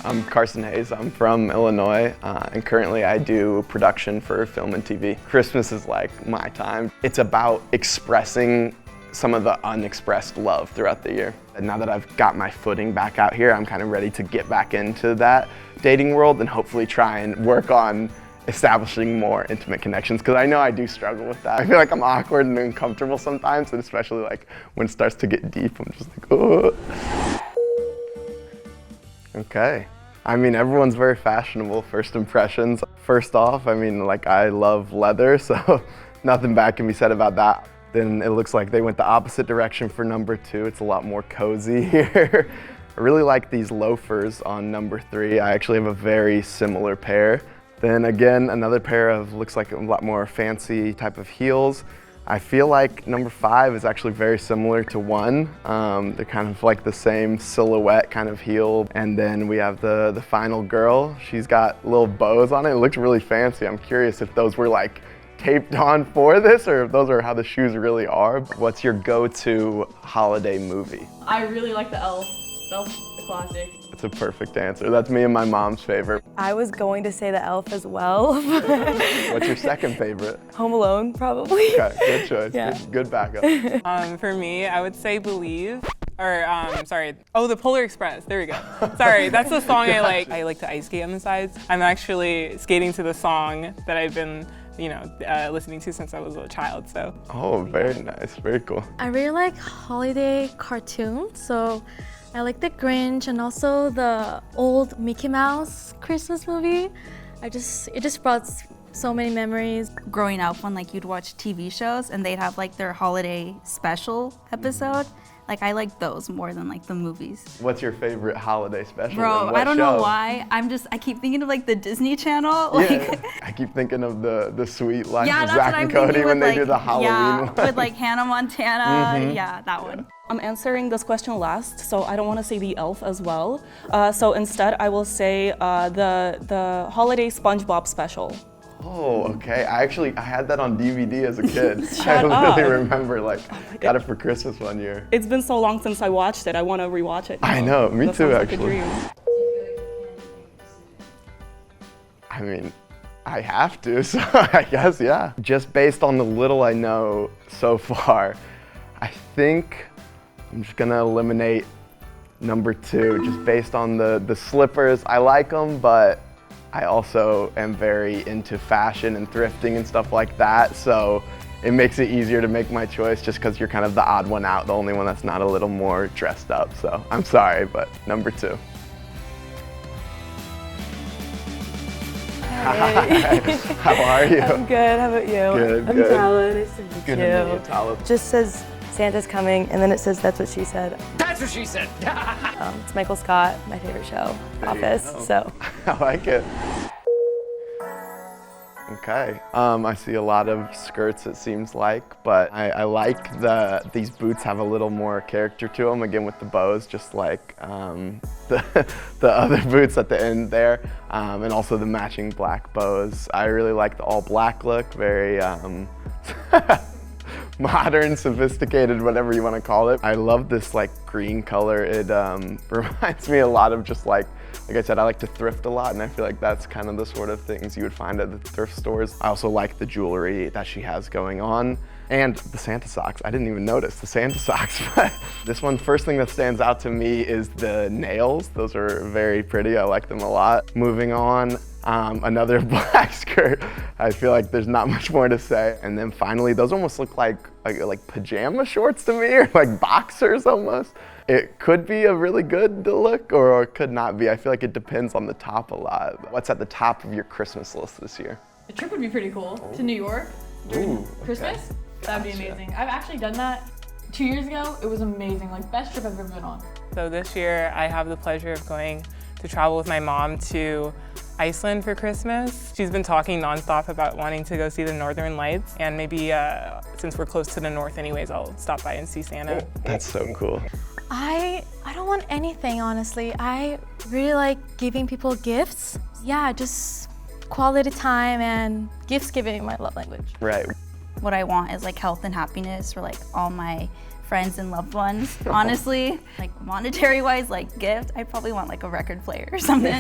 I'm Carson Hayes. I'm from Illinois, and currently I do production for film and TV. Christmas is like my time. It's about expressing some of the unexpressed love throughout the year. And now that I've got my footing back out here, I'm kind of ready to get back into that dating world and hopefully try and work on establishing more intimate connections, because I know I do struggle with that. I feel like I'm awkward and uncomfortable sometimes, and especially like when it starts to get deep, I'm just like, oh. Okay. I mean, everyone's very fashionable, first impressions. First off, I mean, like, I love leather, so nothing bad can be said about that. Then it looks like they went the opposite direction for number 2. It's a lot more cozy here. I really like these loafers on number 3. I actually have a very similar pair. Then again, another pair of, looks like a lot more fancy type of heels. I feel like number 5 is actually very similar to 1. They're kind of like the same silhouette kind of heel. And then we have the final girl. She's got little bows on it. It looks really fancy. I'm curious if those were like taped on for this or if those are how the shoes really are. What's your go-to holiday movie? I really like The Elf. The Elf, the classic. That's a perfect answer. That's me and my mom's favorite. I was going to say The Elf as well. What's your second favorite? Home Alone, probably. Okay, good choice. Yeah. Good backup. For me, I would say Believe. Or, sorry. Oh, the Polar Express. There we go. Sorry, that's the song I like. I like to ice skate on the sides. I'm actually skating to the song that I've been, listening to since I was a child, so. Oh, very nice. Very cool. I really like holiday cartoons, so I like The Grinch and also the old Mickey Mouse Christmas movie. It just brought so many memories. Growing up, when like you'd watch TV shows and they'd have like their holiday special episode, like I like those more than like the movies. What's your favorite holiday special? Bro, I don't know why. I keep thinking of like the Disney Channel. Like, yeah, I keep thinking of the Sweet Life yeah, of that's Zach what and I'm Cody thinking when with, they do the Halloween one. with like Hannah Montana. Yeah, that one. I'm answering this question last, so I don't want to say The Elf as well. So instead, I will say the holiday SpongeBob special. Oh, okay. I had that on DVD as a kid. I Shut really up. remember, like, got it for Christmas one year. It's been so long since I watched it. I want to rewatch it now. I know, me That too, sounds like a actually. dream. I mean, I have to, so I guess, yeah. Just based on the little I know so far, I think I'm just gonna eliminate number 2, just based on the slippers. I like them, but I also am very into fashion and thrifting and stuff like that, so it makes it easier to make my choice just because you're kind of the odd one out, the only one that's not a little more dressed up, so I'm sorry, but number 2. Hey. How are you? I'm good, how about you? Good, I'm good. Tala, nice to meet you. Good to meet you, Tala. Just says Santa's coming, and then it says that's what she said. That's what she said. It's Michael Scott, my favorite show, Office, so. I like it. Okay, I see a lot of skirts, it seems like, but I like these boots have a little more character to them, again with the bows, just like the other boots at the end there, and also the matching black bows. I really like the all black look, very modern, sophisticated, whatever you want to call it. I love this like green color. It reminds me a lot of just like I said, I like to thrift a lot, and I feel like that's kind of the sort of things you would find at the thrift stores. I also like the jewelry that she has going on. And the Santa socks. I didn't even notice the Santa socks. But this one, first thing that stands out to me is the nails. Those are very pretty. I like them a lot. Moving on, another black skirt. I feel like there's not much more to say. And then finally, those almost look like pajama shorts to me, or like boxers almost. It could be a really good look, or it could not be. I feel like it depends on the top a lot. What's at the top of your Christmas list this year? A trip would be pretty cool to New York during Christmas. Okay. That'd be amazing. I've actually done that 2 years ago. It was amazing, like best trip I've ever been on. So this year, I have the pleasure of going to travel with my mom to Iceland for Christmas. She's been talking nonstop about wanting to go see the Northern Lights, and maybe since we're close to the north anyways, I'll stop by and see Santa. Oh, that's so cool. I don't want anything, honestly. I really like giving people gifts. Yeah, just quality time and gifts giving, my love language. Right. What I want is like health and happiness for like all my friends and loved ones. Honestly, like monetary wise, like gift, I'd probably want like a record player or something.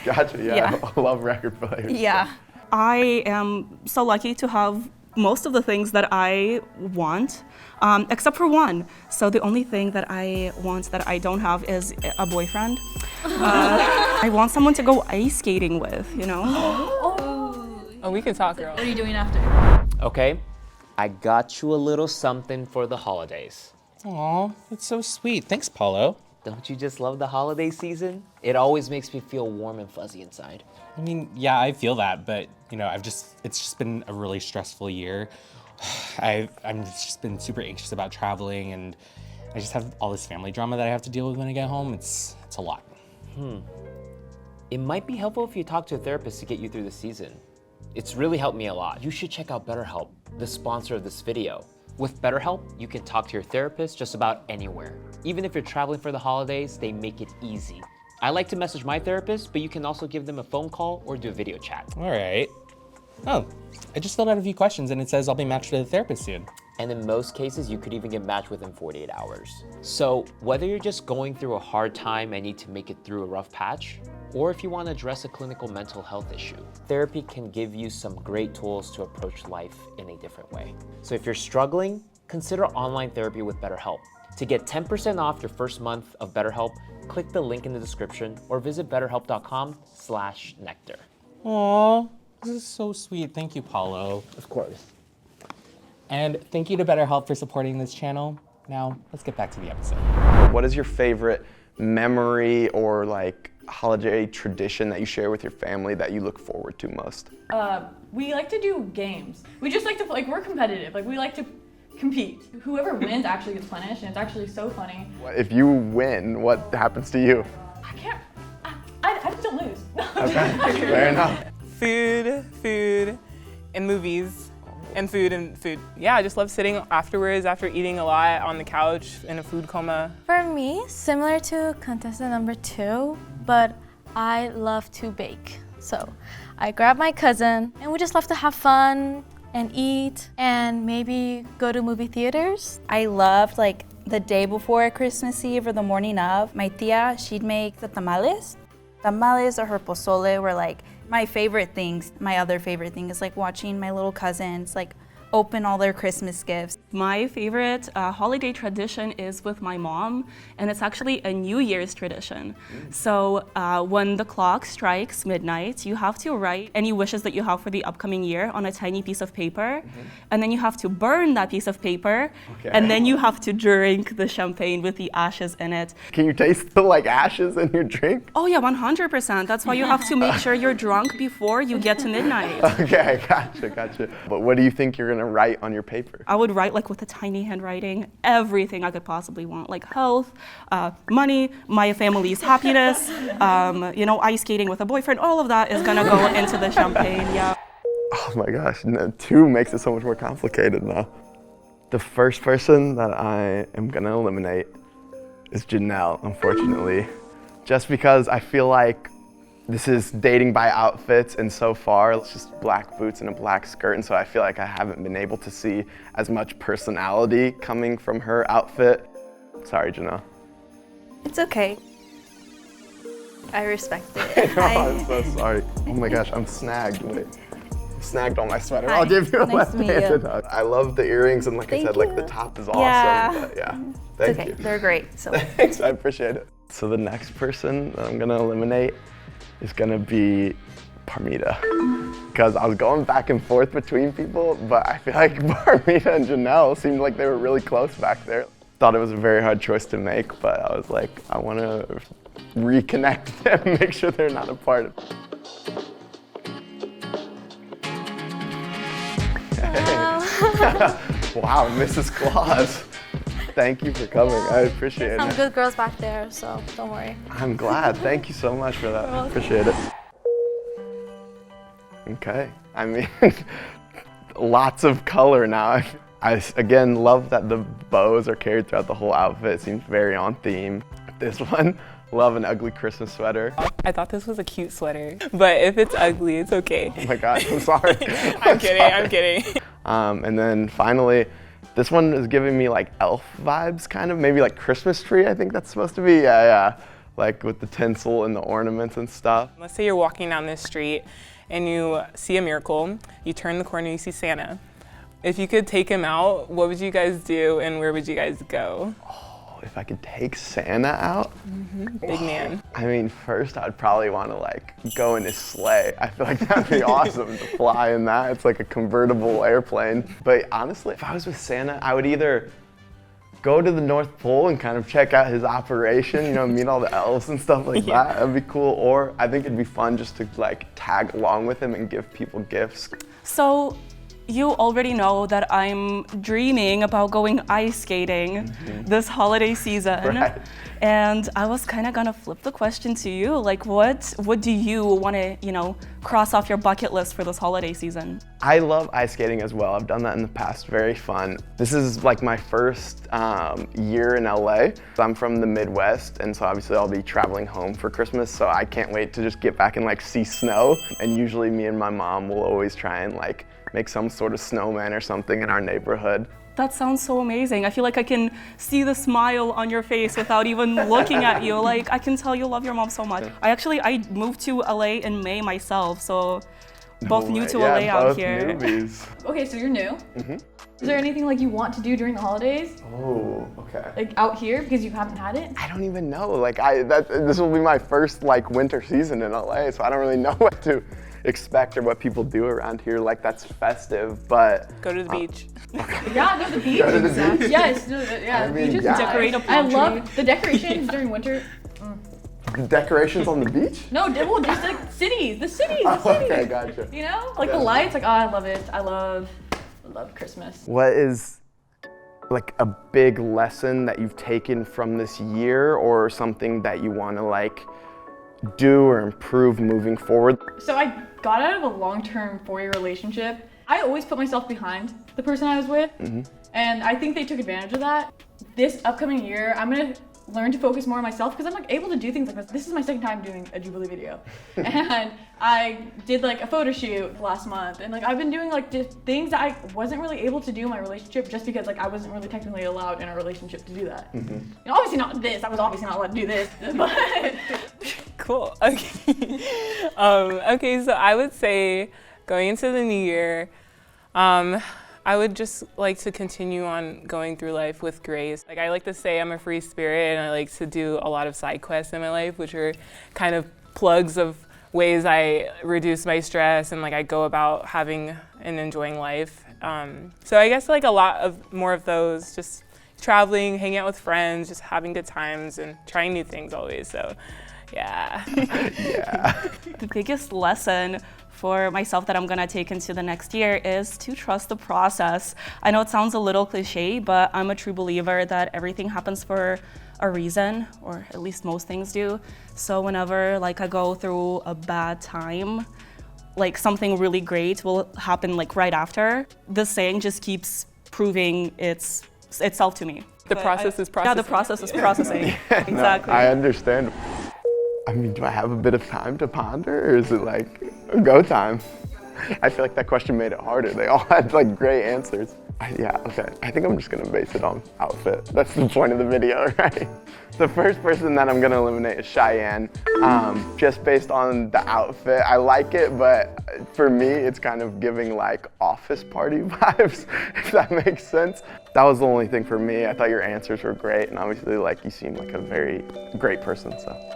Gotcha, yeah, Yeah. I love record players. Yeah. I am so lucky to have most of the things that I want, except for one. So the only thing that I want that I don't have is a boyfriend. I want someone to go ice skating with, you know? Oh, we can talk, girl. What are you doing after? Okay, I got you a little something for the holidays. Aw, that's so sweet. Thanks, Paulo. Don't you just love the holiday season? It always makes me feel warm and fuzzy inside. I mean, yeah, I feel that, but you know, it's just been a really stressful year. I'm just been super anxious about traveling, and I just have all this family drama that I have to deal with when I get home. It's a lot. It might be helpful if you talk to a therapist to get you through the season. It's really helped me a lot. You should check out BetterHelp, the sponsor of this video. With BetterHelp, you can talk to your therapist just about anywhere. Even if you're traveling for the holidays, they make it easy. I like to message my therapist, but you can also give them a phone call or do a video chat. All right. Oh, I just filled out a few questions and it says I'll be matched with a therapist soon. And in most cases, you could even get matched within 48 hours. So whether you're just going through a hard time and need to make it through a rough patch, or if you want to address a clinical mental health issue, therapy can give you some great tools to approach life in a different way. So if you're struggling, consider online therapy with BetterHelp. To get 10% off your first month of BetterHelp, click the link in the description or visit betterhelp.com/nectar. Aw, this is so sweet. Thank you, Paulo. Of course. And thank you to BetterHelp for supporting this channel. Now, let's get back to the episode. What is your favorite memory or like holiday tradition that you share with your family that you look forward to most? We like to do games. We just like to, like, we're competitive. Like, we like to compete. Whoever wins actually gets punished, and it's actually so funny. If you win, what happens to you? I can't, I just don't lose. Okay, fair enough. Food, and movies, and food. Yeah, I just love sitting afterwards after eating a lot on the couch in a food coma. For me, similar to contestant number 2, but I love to bake. So I grab my cousin and we just love to have fun and eat and maybe go to movie theaters. I loved like the day before Christmas Eve or the morning of. My tia, she'd make the tamales. Tamales or her pozole were like my favorite things. My other favorite thing is like watching my little cousins like open all their Christmas gifts. My favorite holiday tradition is with my mom, and it's actually a New Year's tradition. So when the clock strikes midnight, you have to write any wishes that you have for the upcoming year on a tiny piece of paper, and then you have to burn that piece of paper, and then you have to drink the champagne with the ashes in it. Can you taste the like ashes in your drink? Oh yeah, 100%. That's why you have to make sure you're drunk before you get to midnight. Okay, gotcha. But what do you think you're gonna write on your paper? I would write like with a tiny handwriting, everything I could possibly want, like health, money, my family's happiness, you know, ice skating with a boyfriend, all of that is gonna go into the champagne, yeah. Oh my gosh, no, 2 makes it so much more complicated now. The first person that I am gonna eliminate is Janelle, unfortunately. Just because I feel like this is dating by outfits, and so far it's just black boots and a black skirt, and so I feel like I haven't been able to see as much personality coming from her outfit. Sorry, Janelle. It's okay. I respect it. I'm so sorry. Oh my gosh, I'm snagged. Wait. I snagged on my sweater. Hi. I'll give you a Nice to meet left-handed you. hug. I love the earrings, and like I Thank said, like the you. top is awesome. Yeah. But yeah, It's thank okay. you. They're great. So Thanks, I appreciate it. So the next person that I'm gonna eliminate is gonna be Parmita. Because I was going back and forth between people, but I feel like Parmita and Janelle seemed like they were really close back there. Thought it was a very hard choice to make, but I was like, I wanna reconnect them, make sure they're not a part of it. Wow, Mrs. Claus. Thank you for coming. I appreciate Some it. good girls back there, so don't worry. I'm glad. Thank you so much for that. I appreciate it. Okay. I mean, lots of color now. I again love that the bows are carried throughout the whole outfit. It seems very on theme. This one, love an ugly Christmas sweater. I thought this was a cute sweater, but if it's ugly, it's okay. Oh my gosh, I'm sorry. I'm kidding. And then finally, This one is giving me like elf vibes, kind of, maybe like Christmas tree, I think that's supposed to be, yeah. Like with the tinsel and the ornaments and stuff. Let's say you're walking down this street and you see a miracle, you turn the corner, you see Santa. If you could take him out, what would you guys do and where would you guys go? Oh, if I could take Santa out? Big man. I mean, first I'd probably want to like go in his sleigh. I feel like that'd be awesome to fly in that. It's like a convertible airplane. But honestly, if I was with Santa, I would either go to the North Pole and kind of check out his operation, you know, meet all the elves and stuff like that. That'd be cool. Or I think it'd be fun just to like tag along with him and give people gifts. So you already know that I'm dreaming about going ice skating this holiday season. Right. And I was kind of gonna flip the question to you, like what do you want to, you know, cross off your bucket list for this holiday season? I love ice skating as well. I've done that in the past, very fun. This is like my first year in LA. I'm from the Midwest, and so obviously I'll be traveling home for Christmas, so I can't wait to just get back and like see snow. And usually me and my mom will always try and like make some sort of snowman or something in our neighborhood. That sounds so amazing. I feel like I can see the smile on your face without even looking at you. Like, I can tell you love your mom so much. I moved to LA in May myself, so both new to LA out here. Newbies. Okay, so you're new. Is there anything like you want to do during the holidays? Oh, okay. Like out here because you haven't had it? I don't even know. Like this will be my first like winter season in LA, so I don't really know what to expect or what people do around here like that's festive, but Go to the beach. Yeah, no, the beach. Go to the beach? Yes, no, yeah, I the mean, beach is yeah. nice. Decorate a I palm love the decorations during winter. decorations on the beach? No, well, just like the cities. Okay, gotcha. You know, like the lights. Like, oh, I love it. I love Christmas. What is like a big lesson that you've taken from this year, or something that you want to like do or improve moving forward? So I got out of a long-term 4-year relationship. I always put myself behind the person I was with, and I think they took advantage of that. This upcoming year, I'm gonna learn to focus more on myself because I'm like able to do things like this. This is my second time doing a Jubilee video, and I did like a photo shoot last month, and like I've been doing like just things that I wasn't really able to do in my relationship just because like I wasn't really technically allowed in our relationship to do that. You know, obviously not this. I was obviously not allowed to do this, but. Cool. Okay. Okay, so I would say going into the new year, I would just like to continue on going through life with grace. Like I like to say I'm a free spirit, and I like to do a lot of side quests in my life, which are kind of plugs of ways I reduce my stress and like I go about having and enjoying life. So I guess like a lot of more of those, just traveling, hanging out with friends, just having good times and trying new things always. So yeah. The biggest lesson for myself that I'm gonna take into the next year is to trust the process. I know it sounds a little cliche, but I'm a true believer that everything happens for a reason, or at least most things do. So whenever like I go through a bad time, like something really great will happen like right after. This saying just keeps proving itself to me. The process is processing. Yeah, the process is processing. Exactly. No, I understand. I mean, do I have a bit of time to ponder, or is it like go time? I feel like that question made it harder. They all had like great answers. Yeah, okay. I think I'm just gonna base it on outfit. That's the point of the video, right? The first person that I'm gonna eliminate is Cheyenne, just based on the outfit. I like it, but for me, it's kind of giving like office party vibes, if that makes sense. That was the only thing for me. I thought your answers were great, and obviously like you seem like a very great person, so.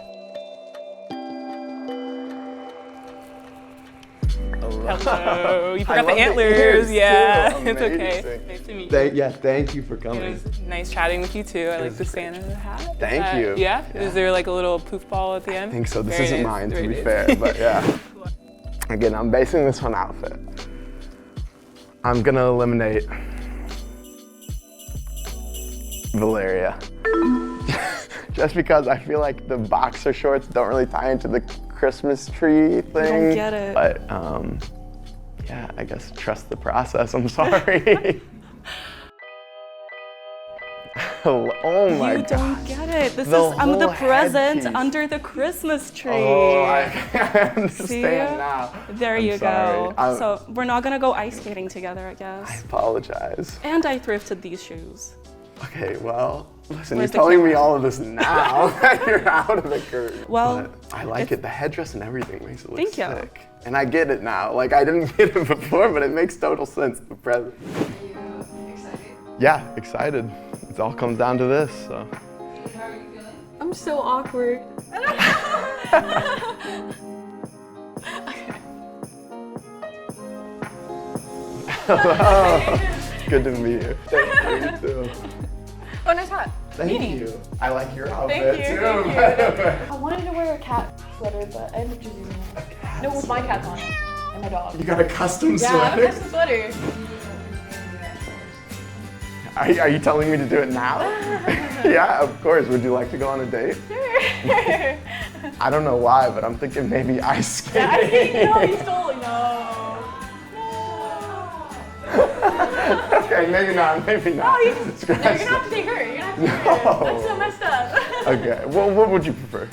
Hello. You forgot the antlers. Yeah, too. it's okay. Amazing. Nice to meet you. Thank you for It coming. was nice chatting with you too. I like the Santa hat. Thank you. Yeah? Is there like a little poof ball at the end? I think so. This Very isn't nice. mine, to Very be nice. fair, but yeah. Again, I'm basing this on outfit. I'm gonna eliminate Valeria. Just because I feel like the boxer shorts don't really tie into the Christmas tree thing. I don't get it. But yeah, I guess trust the process. I'm sorry. Oh my You god. don't get it. This The is I'm the whole present headpiece. under the Christmas tree. Oh, I understand See? now. There I'm you sorry. go. So we're not gonna go ice skating together, I I guess. apologize. And I thrifted these shoes. Okay, well, listen, Where's the you're telling me camera? all of this now that you're out of the curtain. Well, But I like it. The headdress and everything makes it look Thank you. sick. And I get it now. Like, I didn't get it before, but it makes total sense. The present. Are you excited? Yeah, excited. It all comes down to this, so. How are you feeling? I'm so awkward. Hello. Good to meet you. Thank you, too. Oh, nice hat. Thank Beanie. you. I like your Thank outfit, you, too. thank you. by the way. I wanted to wear a cat sweater, but I ended up just using it. No, with my cats on it. And my dog. You got a custom Yeah, I have a sweater? custom sweater. Are you telling me to do it now? Yeah, of course. Would you like to go on a date? Sure. I don't know why, but I'm thinking maybe ice skating. Yeah, I think no, you stole it. No. Okay, maybe not, maybe not. No, you're gonna Scratch have to take her. You're gonna have to take No. her. That's so messed up. that. Okay, well, what would you prefer?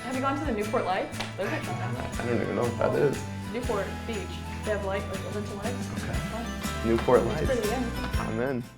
Have you gone to the Newport Lights? Those are fun. I don't even know what that is. Newport Beach. They have light, like a bunch of lights. Okay. Newport Lights. Pretty, yeah. I'm in.